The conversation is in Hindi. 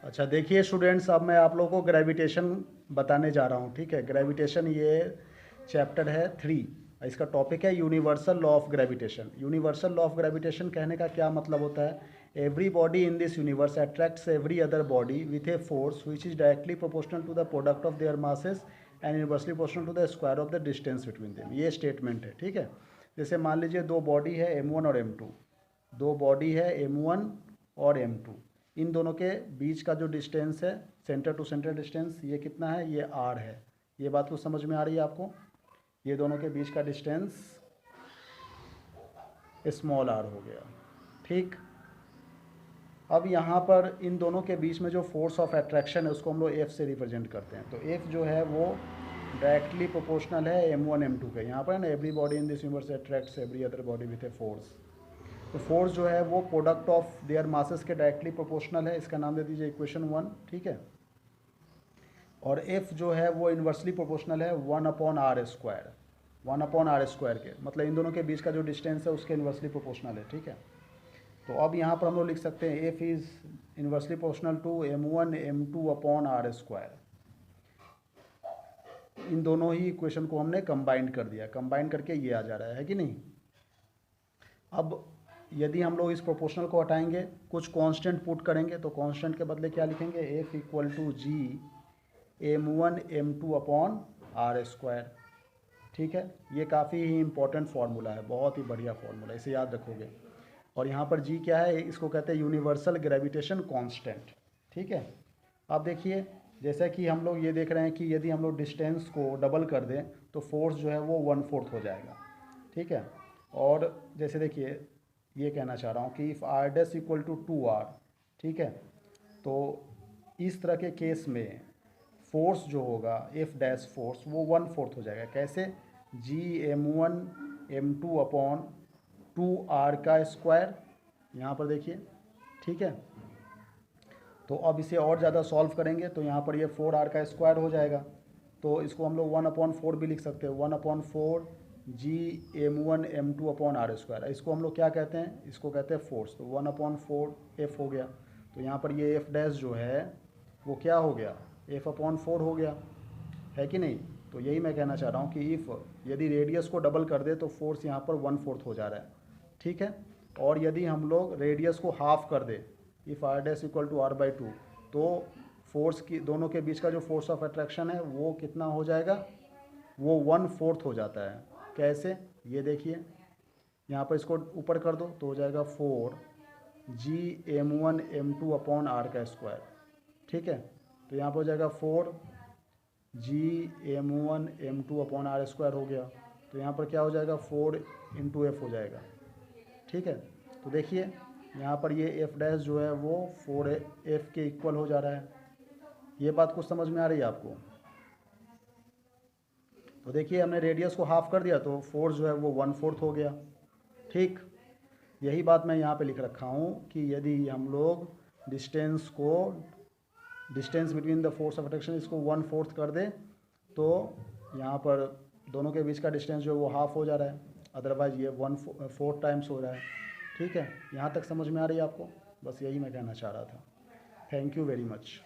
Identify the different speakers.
Speaker 1: अच्छा देखिए स्टूडेंट्स, अब मैं आप लोगों को ग्रेविटेशन बताने जा रहा हूँ। ठीक है, ग्रेविटेशन ये चैप्टर है 3। इसका टॉपिक है universal law of gravitation. Universal law of gravitation कहने का क्या मतलब होता है? Every body in this universe attracts every other body with a force which is directly proportional to the product of their masses and universally proportional to the square of the distance between them. ये स्टेटमेंट है। ठीक है, जैसे मान लीजिए दो बॉडी है M1 और M2। दो बॉडी है M1 और M2। इन दोनों के बीच का जो डिस्टेंस है, सेंटर टू सेंटर डिस्टेंस, ये कितना है? ये R है। ये बात को समझ में आ रही है आपको? ये दोनों के बीच का डिस्टेंस स्मॉल r हो गया। ठीक, अब यहाँ पर इन दोनों के बीच में जो फोर्स ऑफ अट्रैक्शन है उसको हम लोग F से रिप्रेजेंट करते हैं। तो F जो है वो डायरेक्टली प्रोपोर्शनल है M1 M2 के। यहाँ पर है ना, every body in this universe attracts every other body with a force. तो फोर्स जो है वो प्रोडक्ट ऑफ देयर मासेस के डायरेक्टली प्रोपोर्शनल है। इसका नाम दे दीजिए इक्वेशन 1। ठीक है, और एफ जो है वो इन्वर्सली प्रोपोर्शनल है 1/r²। 1/r² के मतलब इन दोनों के बीच का जो डिस्टेंस है उसके इन्वर्सली प्रोपोर्शनल है। ठीक है, तो अब यहाँ पर हम लोग लिख सकते हैं F is inversely proportional to M1 M2/r²। इन दोनों ही इक्वेशन को हमने कंबाइन कर दिया, कंबाइन करके ये आ जा रहा है कि नहीं। अब यदि हम लोग इस प्रोपोर्शनल को हटाएंगे, कुछ कांस्टेंट पुट करेंगे, तो कांस्टेंट के बदले क्या लिखेंगे? F equal to G M1 M2/r²। ठीक है, ये काफ़ी ही इंपॉर्टेंट फार्मूला है, बहुत ही बढ़िया फार्मूला, इसे याद रखोगे। और यहाँ पर जी क्या है? इसको कहते हैं यूनिवर्सल ग्रेविटेशन कांस्टेंट। ठीक है, अब देखिए जैसा कि हम लोग ये देख रहे हैं कि यदि हम लोग डिस्टेंस को डबल कर दें तो फोर्स जो है वो 1/4 हो जाएगा। ठीक है, और जैसे देखिए ये कहना चाह रहा हूँ कि if r' equal to 2r। ठीक है, तो इस तरह के केस में फोर्स जो होगा F' फोर्स वो 1/4 हो जाएगा। कैसे? Gm1m2/2r²। यहाँ पर देखिए। ठीक है, तो अब इसे और ज़्यादा सॉल्व करेंगे तो यहाँ पर ये 4r² हो जाएगा। तो इसको हम लोग 1/4 भी लिख सकते हैं, 1/4 Gm1m2/r²। इसको हम लोग क्या कहते हैं? इसको कहते हैं फोर्स। तो 1/4 F हो गया। तो यहाँ पर ये F' जो है वो क्या हो गया? F/4 हो गया, है कि नहीं? तो यही मैं कहना चाह रहा हूँ कि इफ़ यदि रेडियस को डबल कर दे तो फोर्स यहाँ पर 1/4 हो जा रहा है। ठीक है, और यदि हम लोग रेडियस को हाफ कर दे, if r' equal to r/2, तो फोर्स की दोनों के बीच का जो फोर्स ऑफ अट्रैक्शन है वो कितना हो जाएगा? वो 1/4 हो जाता है। कैसे? ये देखिए, यहाँ पर इसको ऊपर कर दो तो हो जाएगा 4Gm1m2/r²। ठीक है, तो यहाँ पर हो जाएगा 4Gm1m2/r² हो गया। तो यहाँ पर क्या हो जाएगा? 4 × F हो जाएगा। ठीक है, तो देखिए यहाँ पर ये F' जो है वो 4F के इक्वल हो जा रहा है। ये बात कुछ समझ में आ रही है आपको? तो देखिए हमने रेडियस को हाफ कर दिया तो फोर्स जो है वो 1/4 हो गया। ठीक, यही बात मैं यहाँ पे लिख रखा हूँ कि यदि हम लोग distance between the force of attraction इसको 1/4 कर दें तो यहाँ पर दोनों के बीच का डिस्टेंस जो है वो हाफ हो जा रहा है, अदरवाइज़ ये 1/4 टाइम्स हो रहा है। ठीक है, यहाँ तक समझ में आ रही है आपको? बस यही मैं कहना चाह रहा था। Thank you very much.